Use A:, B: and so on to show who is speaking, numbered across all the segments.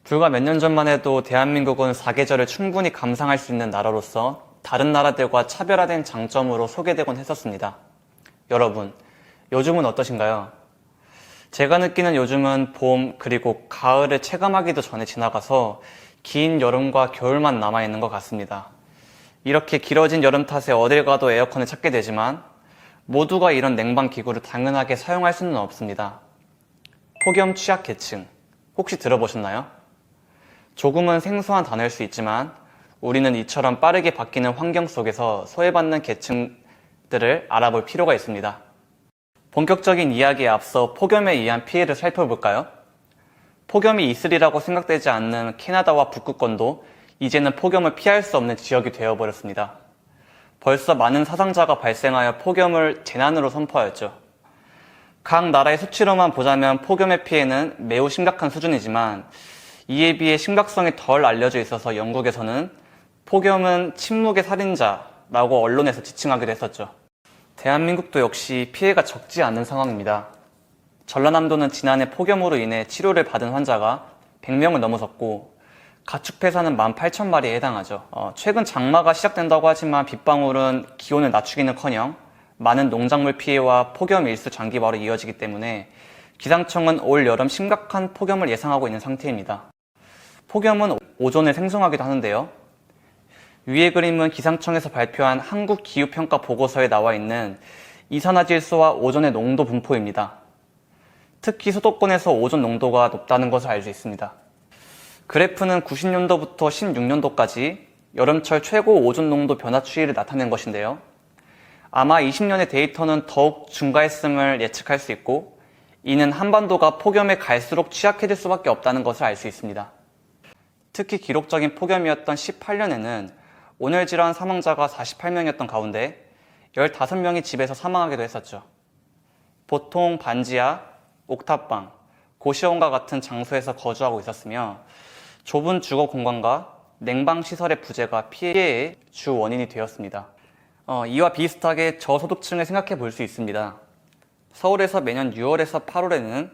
A: 불과 몇 년 전만 해도 대한민국은 사계절을 충분히 감상할 수 있는 나라로서 다른 나라들과 차별화된 장점으로 소개되곤 했었습니다. 여러분, 요즘은 어떠신가요? 제가 느끼는 요즘은 봄 그리고 가을을 체감하기도 전에 지나가서 긴 여름과 겨울만 남아있는 것 같습니다. 이렇게 길어진 여름 탓에 어딜 가도 에어컨을 찾게 되지만 모두가 이런 냉방기구를 당연하게 사용할 수는 없습니다. 폭염 취약계층, 혹시 들어보셨나요? 조금은 생소한 단어일 수 있지만 우리는 이처럼 빠르게 바뀌는 환경 속에서 소외받는 계층들을 알아볼 필요가 있습니다. 본격적인 이야기에 앞서 폭염에 의한 피해를 살펴볼까요? 폭염이 있으리라고 생각되지 않는 캐나다와 북극권도 이제는 폭염을 피할 수 없는 지역이 되어버렸습니다. 벌써 많은 사상자가 발생하여 폭염을 재난으로 선포하였죠. 각 나라의 수치로만 보자면 폭염의 피해는 매우 심각한 수준이지만 이에 비해 심각성이 덜 알려져 있어서 영국에서는 폭염은 침묵의 살인자라고 언론에서 지칭하기도 했었죠. 대한민국도 역시 피해가 적지 않은 상황입니다. 전라남도는 지난해 폭염으로 인해 치료를 받은 환자가 100명을 넘어섰고 가축 폐사는 18,000마리에 해당하죠. 최근 장마가 시작된다고 하지만 빗방울은 기온을 낮추기는커녕 많은 농작물 피해와 폭염 일수 장기화로 이어지기 때문에 기상청은 올 여름 심각한 폭염을 예상하고 있는 상태입니다. 폭염은 오존을 생성하기도 하는데요. 위의 그림은 기상청에서 발표한 한국기후평가 보고서에 나와 있는 이산화질소와 오존의 농도 분포입니다. 특히 수도권에서 오존 농도가 높다는 것을 알 수 있습니다. 그래프는 90년도부터 16년도까지 여름철 최고 오존 농도 변화 추이를 나타낸 것인데요. 아마 20년의 데이터는 더욱 증가했음을 예측할 수 있고 이는 한반도가 폭염에 갈수록 취약해질 수밖에 없다는 것을 알 수 있습니다. 특히 기록적인 폭염이었던 18년에는 온열 질환 사망자가 48명이었던 가운데 15명이 집에서 사망하기도 했었죠. 보통 반지하, 옥탑방, 고시원과 같은 장소에서 거주하고 있었으며 좁은 주거 공간과 냉방시설의 부재가 피해의 주 원인이 되었습니다. 이와 비슷하게 저소득층을 생각해 볼 수 있습니다. 서울에서 매년 6월에서 8월에는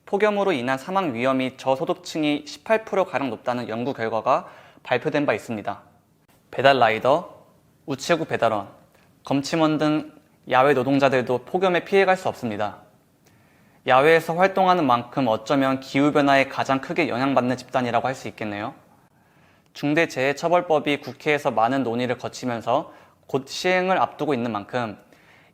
A: 폭염으로 인한 사망 위험이 저소득층이 18%가량 높다는 연구 결과가 발표된 바 있습니다. 배달 라이더, 우체국 배달원, 검침원 등 야외 노동자들도 폭염에 피해갈 수 없습니다. 야외에서 활동하는 만큼 어쩌면 기후변화에 가장 크게 영향받는 집단이라고 할 수 있겠네요. 중대재해처벌법이 국회에서 많은 논의를 거치면서 곧 시행을 앞두고 있는 만큼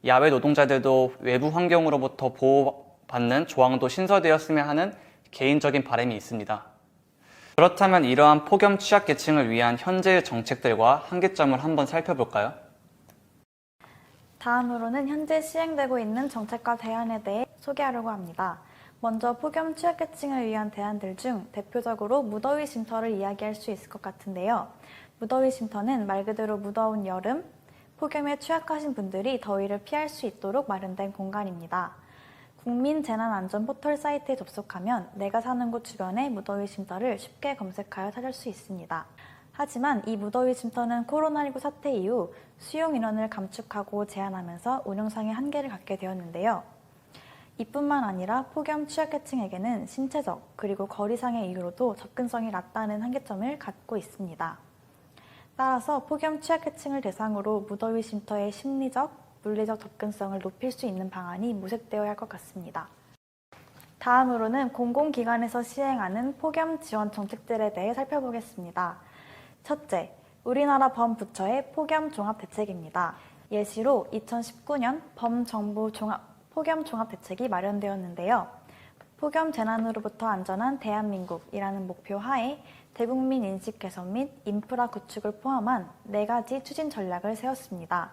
A: 야외 노동자들도 외부 환경으로부터 보호받는 조항도 신설되었으면 하는 개인적인 바람이 있습니다. 그렇다면 이러한 폭염 취약계층을 위한 현재의 정책들과 한계점을 한번 살펴볼까요?
B: 다음으로는 현재 시행되고 있는 정책과 대안에 대해 소개하려고 합니다. 먼저 폭염 취약계층을 위한 대안들 중 대표적으로 무더위 쉼터를 이야기할 수 있을 것 같은데요. 무더위 쉼터는 말 그대로 무더운 여름, 폭염에 취약하신 분들이 더위를 피할 수 있도록 마련된 공간입니다. 국민재난안전포털 사이트에 접속하면 내가 사는 곳 주변의 무더위 쉼터를 쉽게 검색하여 찾을 수 있습니다. 하지만 이 무더위 쉼터는 코로나19 사태 이후 수용 인원을 감축하고 제한하면서 운영상의 한계를 갖게 되었는데요. 이뿐만 아니라 폭염 취약계층에게는 신체적 그리고 거리상의 이유로도 접근성이 낮다는 한계점을 갖고 있습니다. 따라서 폭염 취약계층을 대상으로 무더위 쉼터의 심리적, 물리적 접근성을 높일 수 있는 방안이 모색되어야 할 것 같습니다. 다음으로는 공공기관에서 시행하는 폭염 지원 정책들에 대해 살펴보겠습니다. 첫째, 우리나라 범부처의 폭염 종합대책입니다. 예시로 2019년 범정부 폭염 종합대책이 마련되었는데요. 폭염 재난으로부터 안전한 대한민국이라는 목표 하에 대국민 인식 개선 및 인프라 구축을 포함한 4가지 추진 전략을 세웠습니다.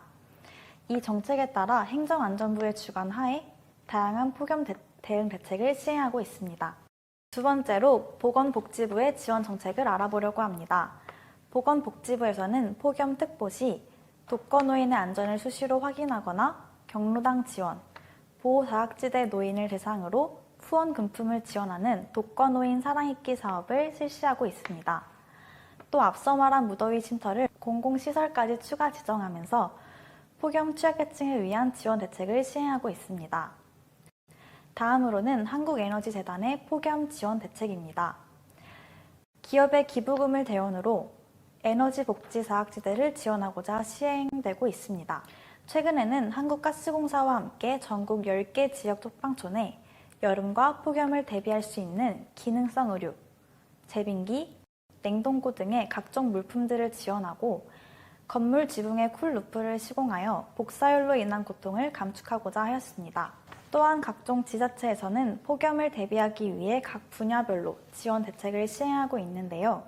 B: 이 정책에 따라 행정안전부의 주관 하에 다양한 폭염 대응 대책을 시행하고 있습니다. 두 번째로 보건복지부의 지원 정책을 알아보려고 합니다. 보건복지부에서는 폭염 특보 시 독거노인의 안전을 수시로 확인하거나 경로당 지원, 보호사각지대 노인을 대상으로 후원 금품을 지원하는 독거노인 사랑입기 사업을 실시하고 있습니다. 또 앞서 말한 무더위 쉼터를 공공시설까지 추가 지정하면서 폭염 취약계층을 위한 지원 대책을 시행하고 있습니다. 다음으로는 한국에너지재단의 폭염 지원 대책입니다. 기업의 기부금을 대원으로 에너지 복지 사학지대를 지원하고자 시행되고 있습니다. 최근에는 한국가스공사와 함께 전국 10개 지역 쪽방촌에 여름과 폭염을 대비할 수 있는 기능성 의류, 제빙기, 냉동고 등의 각종 물품들을 지원하고 건물 지붕의 쿨루프를 시공하여 복사열로 인한 고통을 감축하고자 하였습니다. 또한 각종 지자체에서는 폭염을 대비하기 위해 각 분야별로 지원 대책을 시행하고 있는데요.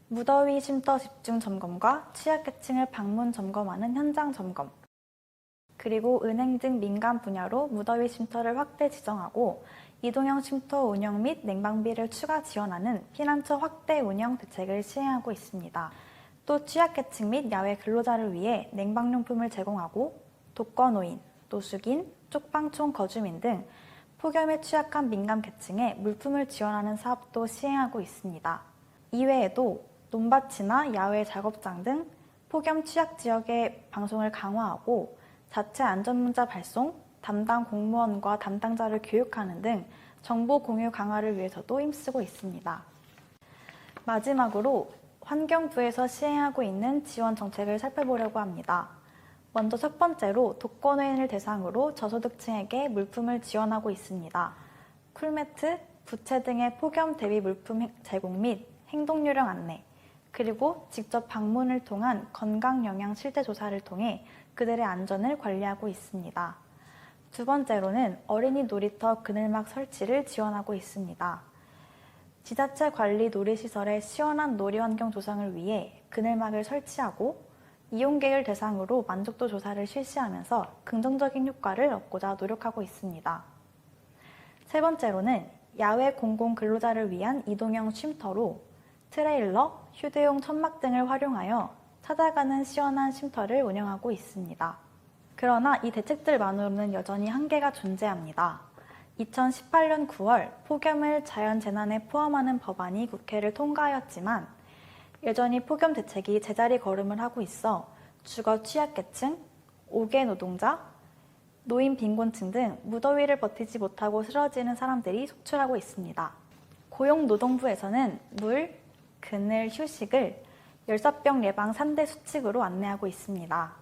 B: 무더위 쉼터 집중 점검과 취약계층을 방문 점검하는 현장 점검, 그리고 은행 등 민간 분야로 무더위 쉼터를 확대 지정하고 이동형 쉼터 운영 및 냉방비를 추가 지원하는 피난처 확대 운영 대책을 시행하고 있습니다. 또 취약계층 및 야외 근로자를 위해 냉방용품을 제공하고 독거노인, 노숙인, 쪽방촌 거주민 등 폭염에 취약한 민감계층에 물품을 지원하는 사업도 시행하고 있습니다. 이외에도 논밭이나 야외 작업장 등 폭염 취약 지역의 방송을 강화하고 자체 안전문자 발송, 담당 공무원과 담당자를 교육하는 등 정보 공유 강화를 위해서도 힘쓰고 있습니다. 마지막으로 환경부에서 시행하고 있는 지원 정책을 살펴보려고 합니다. 먼저 첫 번째로 독거노인을 대상으로 저소득층에게 물품을 지원하고 있습니다. 쿨매트, 부채 등의 폭염 대비 물품 제공 및 행동요령 안내, 그리고 직접 방문을 통한 건강영양 실태조사를 통해 그들의 안전을 관리하고 있습니다. 두 번째로는 어린이 놀이터 그늘막 설치를 지원하고 있습니다. 지자체 관리 놀이시설의 시원한 놀이환경 조성을 위해 그늘막을 설치하고 이용객을 대상으로 만족도 조사를 실시하면서 긍정적인 효과를 얻고자 노력하고 있습니다. 세 번째로는 야외 공공 근로자를 위한 이동형 쉼터로 트레일러, 휴대용 천막 등을 활용하여 찾아가는 시원한 쉼터를 운영하고 있습니다. 그러나 이 대책들만으로는 여전히 한계가 존재합니다. 2018년 9월 폭염을 자연재난에 포함하는 법안이 국회를 통과하였지만 여전히 폭염 대책이 제자리 걸음을 하고 있어 주거 취약계층, 5개 노동자, 노인 빈곤층 등 무더위를 버티지 못하고 쓰러지는 사람들이 속출하고 있습니다. 고용노동부에서는 물, 그늘, 휴식을 열사병 예방 3대 수칙으로 안내하고 있습니다.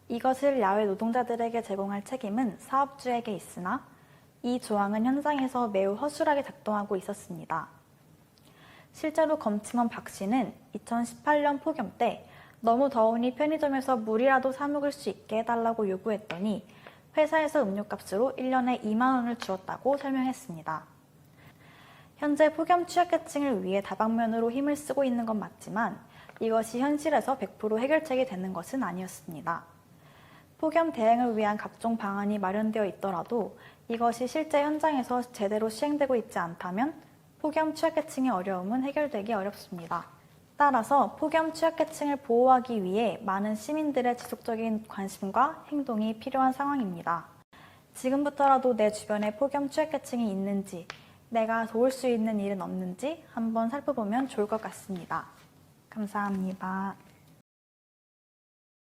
B: 이것을 야외 노동자들에게 제공할 책임은 사업주에게 있으나 이 조항은 현장에서 매우 허술하게 작동하고 있었습니다. 실제로 검침원 박 씨는 2018년 폭염 때 너무 더우니 편의점에서 물이라도 사 먹을 수 있게 해달라고 요구했더니 회사에서 음료값으로 1년에 2만 원을 주었다고 설명했습니다. 현재 폭염 취약계층을 위해 다방면으로 힘을 쓰고 있는 건 맞지만 이것이 현실에서 100% 해결책이 되는 것은 아니었습니다. 폭염 대응을 위한 각종 방안이 마련되어 있더라도 이것이 실제 현장에서 제대로 시행되고 있지 않다면 폭염 취약계층의 어려움은 해결되기 어렵습니다. 따라서 폭염 취약계층을 보호하기 위해 많은 시민들의 지속적인 관심과 행동이 필요한 상황입니다. 지금부터라도 내 주변에 폭염 취약계층이 있는지, 내가 도울 수 있는 일은 없는지 한번 살펴보면 좋을 것 같습니다. 감사합니다.